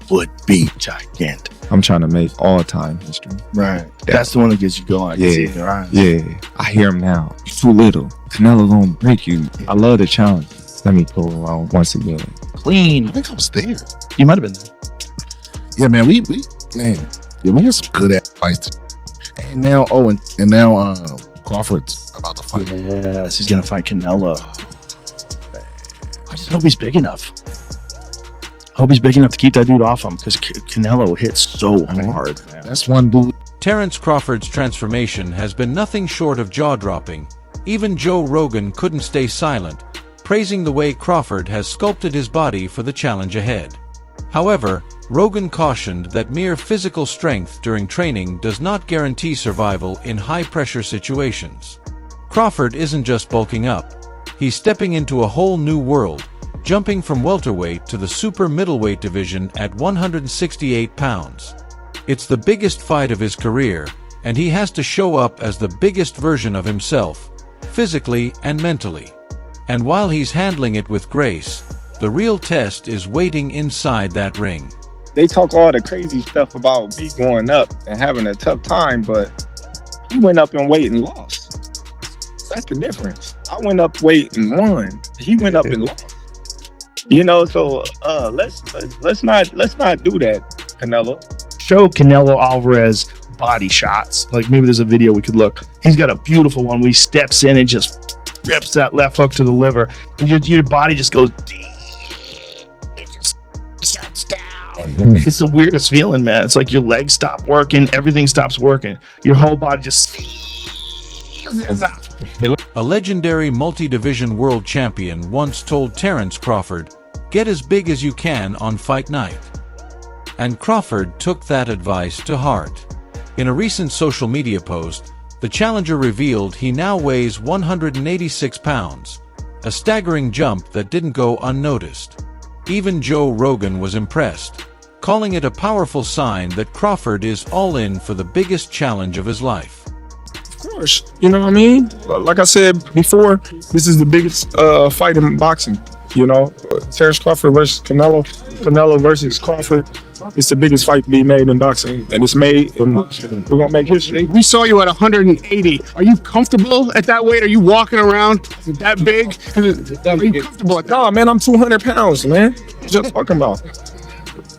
would be gigantic. I'm trying to make all-time history. Right. That's the one that gets you going. Yeah. I hear him now. You're too little. Canelo gonna break you. I love the challenge. Let me pull around once again. Clean. I think I was there. You might have been there. Yeah, man. We had some good ass fights. And now, Crawford's about to fight. Yes, he's gonna fight Canelo. I just hope he's big enough. I hope he's big enough to keep that dude off him, because Canelo hits so hard, man. That's one dude. Terence Crawford's transformation has been nothing short of jaw-dropping. Even Joe Rogan couldn't stay silent, praising the way Crawford has sculpted his body for the challenge ahead. However, Rogan cautioned that mere physical strength during training does not guarantee survival in high-pressure situations. Crawford isn't just bulking up. He's stepping into a whole new world, jumping from welterweight to the super middleweight division at 168 pounds. It's the biggest fight of his career, and he has to show up as the biggest version of himself, physically and mentally. And while he's handling it with grace, the real test is waiting inside that ring. They talk all the crazy stuff about me going up and having a tough time, but he went up in weight and lost. That's the difference. I went up weight and won. He went up and lost. You know, so let's not do that, Canelo. Show Canelo Alvarez body shots. Like, maybe there's a video we could look. He's got a beautiful one where he steps in and just rips that left hook to the liver, and your body just goes deep. It just shuts down. It's the weirdest feeling, man. It's like your legs stop working, everything stops working. Your whole body just seizes up. A legendary multi-division world champion once told Terence Crawford, "Get as big as you can on fight night." And Crawford took that advice to heart. In a recent social media post, the challenger revealed he now weighs 186 pounds, a staggering jump that didn't go unnoticed. Even Joe Rogan was impressed, calling it a powerful sign that Crawford is all in for the biggest challenge of his life. Of course, you know what I mean? Like I said before, this is the biggest fight in boxing. You know, Terence Crawford versus Canelo, Canelo versus Crawford. It's the biggest fight to be made in boxing, and it's made, and we're gonna make history. We saw you at 180. Are you comfortable at that weight? Are you walking around that big? Are you comfortable at that? Nah, man, I'm 200 pounds, man. Just talking about.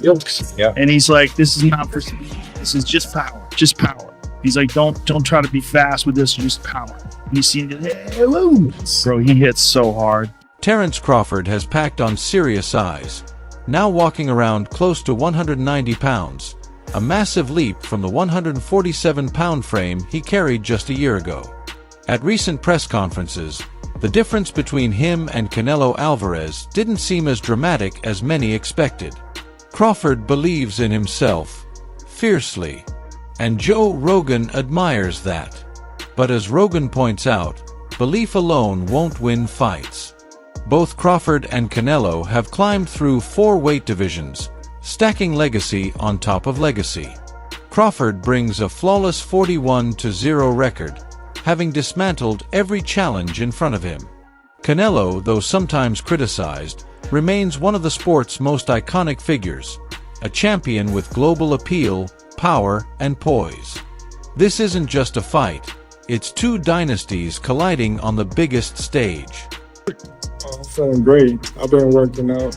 Yeah. And he's like, this is not for speed. This is just power. Just power. He's like, don't try to be fast with this, just power. And you see him, bro, he hits so hard. Terence Crawford has packed on serious size, now walking around close to 190 pounds, a massive leap from the 147-pound frame he carried just a year ago. At recent press conferences, the difference between him and Canelo Alvarez didn't seem as dramatic as many expected. Crawford believes in himself, fiercely, and Joe Rogan admires that. But as Rogan points out, belief alone won't win fights. Both Crawford and Canelo have climbed through 4 weight divisions, stacking legacy on top of legacy. Crawford brings a flawless 41-0 record, having dismantled every challenge in front of him. Canelo, though sometimes criticized, remains one of the sport's most iconic figures, a champion with global appeal, power, and poise. This isn't just a fight, it's 2 dynasties colliding on the biggest stage. I'm feeling great. I've been working out.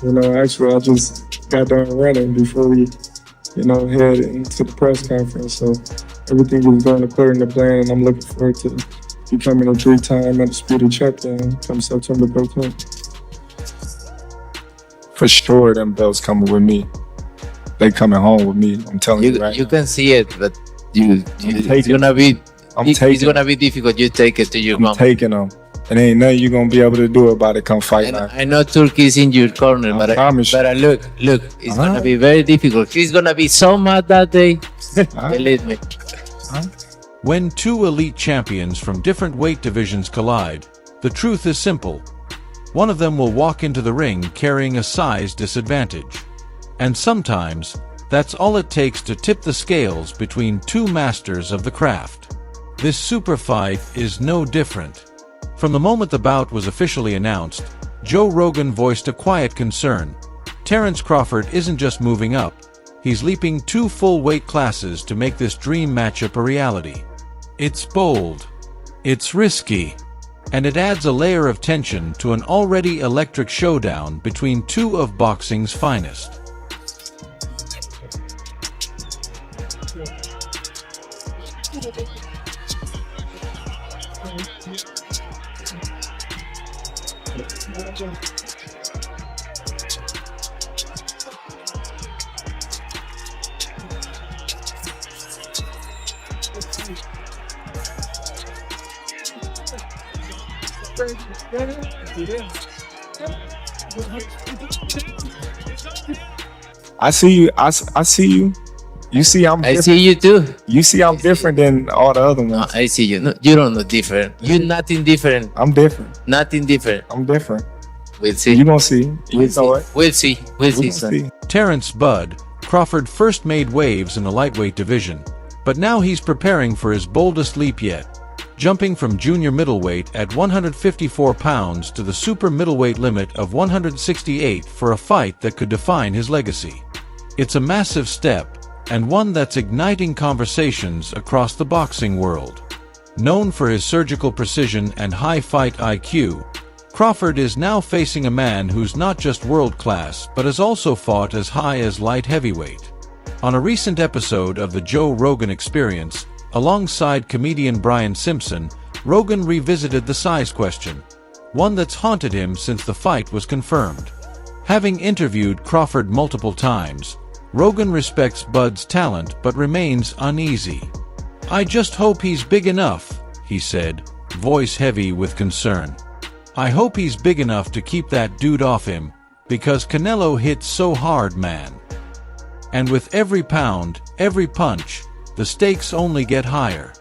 You know, actually, I just got done running before we, head into the press conference. So everything is going according to plan, and I'm looking forward to becoming a 3-time undisputed champion come September 13th. For sure, them belts coming with me. They coming home with me. I'm telling you right You now. can see it, but it's gonna be. It's gonna be difficult. You take it to your mom. I'm taking them. And ain't nothing you gonna be able to do about it come fight night. I know Turkey is in your corner, but look, it's gonna be very difficult. He's gonna be so mad that day. Believe me. When 2 elite champions from different weight divisions collide, the truth is simple. One of them will walk into the ring carrying a size disadvantage. And sometimes, that's all it takes to tip the scales between 2 masters of the craft. This super fight is no different. From the moment the bout was officially announced, Joe Rogan voiced a quiet concern, Terence Crawford isn't just moving up, he's leaping 2 full weight classes to make this dream matchup a reality. It's bold, it's risky, and it adds a layer of tension to an already electric showdown between 2 of boxing's finest. I see you. I see you. You see I'm I different. see you too. You see I'm different than all the other No, ones. I see you. No, you don't know different. You're nothing different. I'm different. Nothing different. I'm different. We'll see. You gonna see. You We'll know see. it. We'll see. We'll We see, gonna son. see. Terence "Bud" Crawford first made waves in the lightweight division, but now he's preparing for his boldest leap yet, jumping from junior middleweight at 154 pounds to the super middleweight limit of 168 for a fight that could define his legacy. It's a massive step, and one that's igniting conversations across the boxing world. Known for his surgical precision and high fight IQ, Crawford is now facing a man who's not just world-class but has also fought as high as light heavyweight. On a recent episode of the Joe Rogan Experience, alongside comedian Brian Simpson, Rogan revisited the size question, one that's haunted him since the fight was confirmed. Having interviewed Crawford multiple times, Rogan respects Bud's talent but remains uneasy. "I just hope he's big enough," he said, voice heavy with concern. "I hope he's big enough to keep that dude off him, because Canelo hits so hard, man. And with every pound, every punch, the stakes only get higher."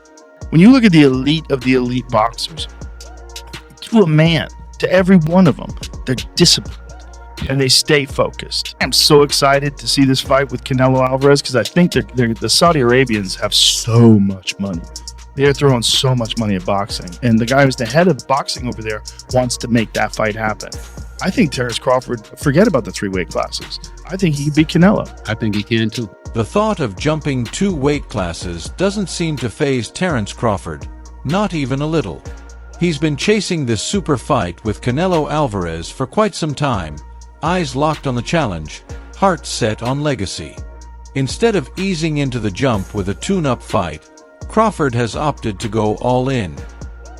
When you look at the elite of the elite boxers, to a man, to every one of them, they're disciplined and they stay focused. I'm so excited to see this fight with Canelo Alvarez because I think the Saudi Arabians have so much money. They're throwing so much money at boxing. And the guy who's the head of boxing over there wants to make that fight happen. I think Terence Crawford, forget about the 3 weight classes. I think he could beat Canelo. I think he can too. The thought of jumping 2 weight classes doesn't seem to faze Terence Crawford, not even a little. He's been chasing this super fight with Canelo Alvarez for quite some time, eyes locked on the challenge, heart set on legacy. Instead of easing into the jump with a tune-up fight, Crawford has opted to go all in.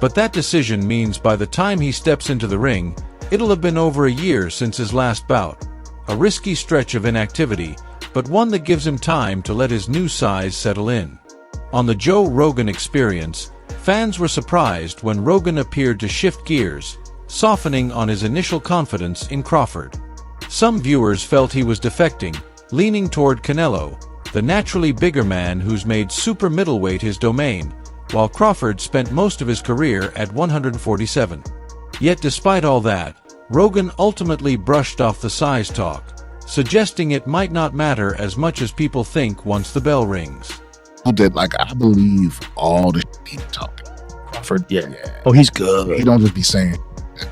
But that decision means by the time he steps into the ring, it'll have been over a year since his last bout. A risky stretch of inactivity, but one that gives him time to let his new size settle in. On the Joe Rogan Experience, fans were surprised when Rogan appeared to shift gears, softening on his initial confidence in Crawford. Some viewers felt he was defecting, leaning toward Canelo, the naturally bigger man who's made super middleweight his domain, while Crawford spent most of his career at 147. Yet despite all that, Rogan ultimately brushed off the size talk, suggesting it might not matter as much as people think once the bell rings. Who did, like, I believe all the shit he's talking. Crawford? Yeah. Oh, he's good. He don't just be saying.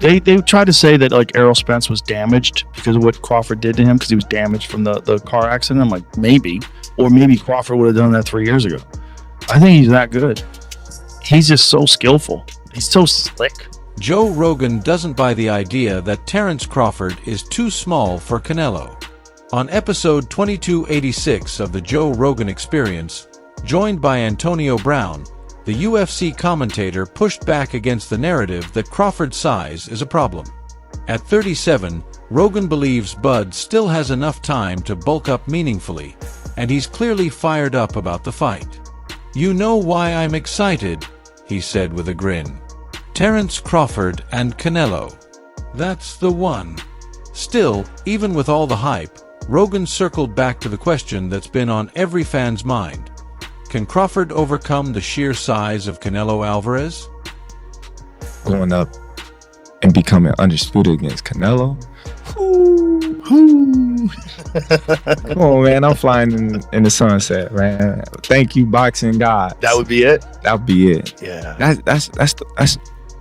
They tried to say that like Errol Spence was damaged because of what Crawford did to him because he was damaged from the car accident. I'm like, maybe. Or maybe Crawford would have done that 3 years ago. I think he's that good. He's just so skillful. He's so slick. Joe Rogan doesn't buy the idea that Terence Crawford is too small for Canelo. On episode 2286 of the Joe Rogan Experience, joined by Antonio Brown, the UFC commentator pushed back against the narrative that Crawford's size is a problem. At 37, Rogan believes Bud still has enough time to bulk up meaningfully, and he's clearly fired up about the fight. "You know why I'm excited," he said with a grin. "Terence Crawford and Canelo. That's the one." Still, even with all the hype, Rogan circled back to the question that's been on every fan's mind. Can Crawford overcome the sheer size of Canelo Alvarez? Going up and becoming undisputed against Canelo. Come on, man. I'm flying in the sunset, man. Thank you, boxing God. That would be it. That would be it. Yeah. That's the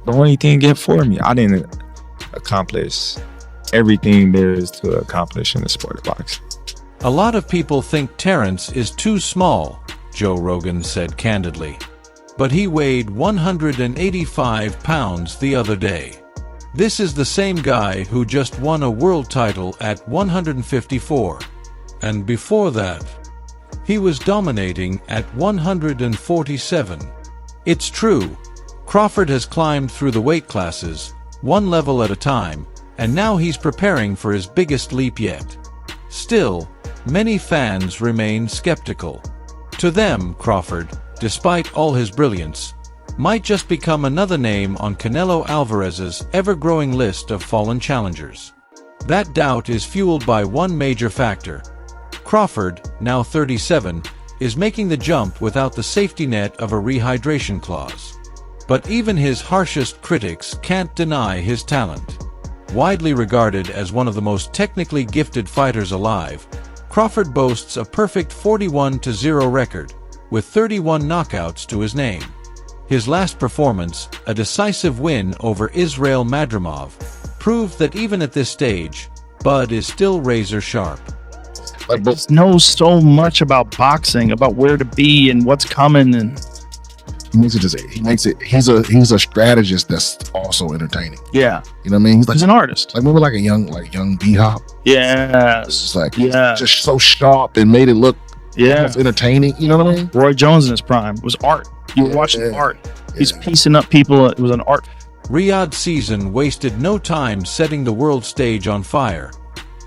only thing get for me. I didn't accomplish everything there is to accomplish in the sport of boxing. A lot of people think Terence is too small, Joe Rogan said candidly. But he weighed 185 pounds the other day. This is the same guy who just won a world title at 154. And before that, he was dominating at 147. It's true, Crawford has climbed through the weight classes, one level at a time, and now he's preparing for his biggest leap yet. Still, many fans remain skeptical. To them, Crawford, despite all his brilliance, might just become another name on Canelo Alvarez's ever-growing list of fallen challengers. That doubt is fueled by one major factor. Crawford, now 37, is making the jump without the safety net of a rehydration clause. But even his harshest critics can't deny his talent. Widely regarded as one of the most technically gifted fighters alive, Crawford boasts a perfect 41-0 record, with 31 knockouts to his name. His last performance, a decisive win over Israel Madrimov, proved that even at this stage, Bud is still razor sharp. But knows so much about boxing, about where to be and what's coming, and he's a strategist that's also entertaining. yeah, You know what I mean? he's an artist. like remember like a young B-Hop? Yes, It's like yeah, just so sharp and made it look yeah. almost entertaining. You know what I mean? Roy Jones in his prime was art. You were watching Yeah. art. He's piecing up people. It was an art. Riyadh season wasted no time setting the world stage on fire,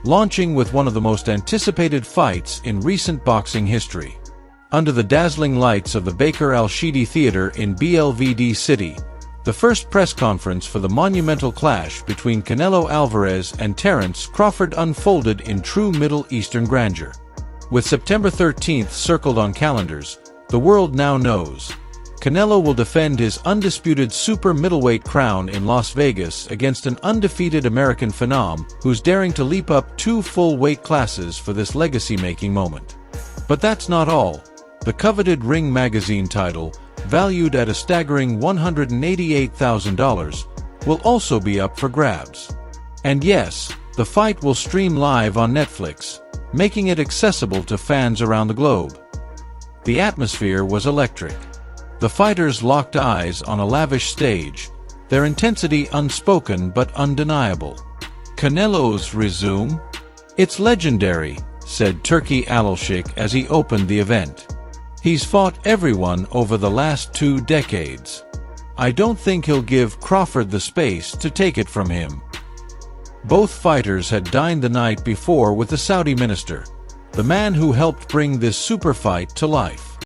launching with one of the most anticipated fights in recent boxing history. Under the dazzling lights of the Baker Al-Shidi Theater in BLVD City, the first press conference for the monumental clash between Canelo Alvarez and Terence Crawford unfolded in true Middle Eastern grandeur. With September 13th circled on calendars, the world now knows Canelo will defend his undisputed super middleweight crown in Las Vegas against an undefeated American phenom who's daring to leap up 2 full weight classes for this legacy-making moment. But that's not all. The coveted Ring magazine title, valued at a staggering $188,000, will also be up for grabs. And yes, the fight will stream live on Netflix, making it accessible to fans around the globe. The atmosphere was electric. The fighters locked eyes on a lavish stage, their intensity unspoken but undeniable. Canelo's resume? It's legendary, said Turki Alalshik as he opened the event. He's fought everyone over the last 2 decades. I don't think he'll give Crawford the space to take it from him. Both fighters had dined the night before with the Saudi minister, the man who helped bring this super fight to life.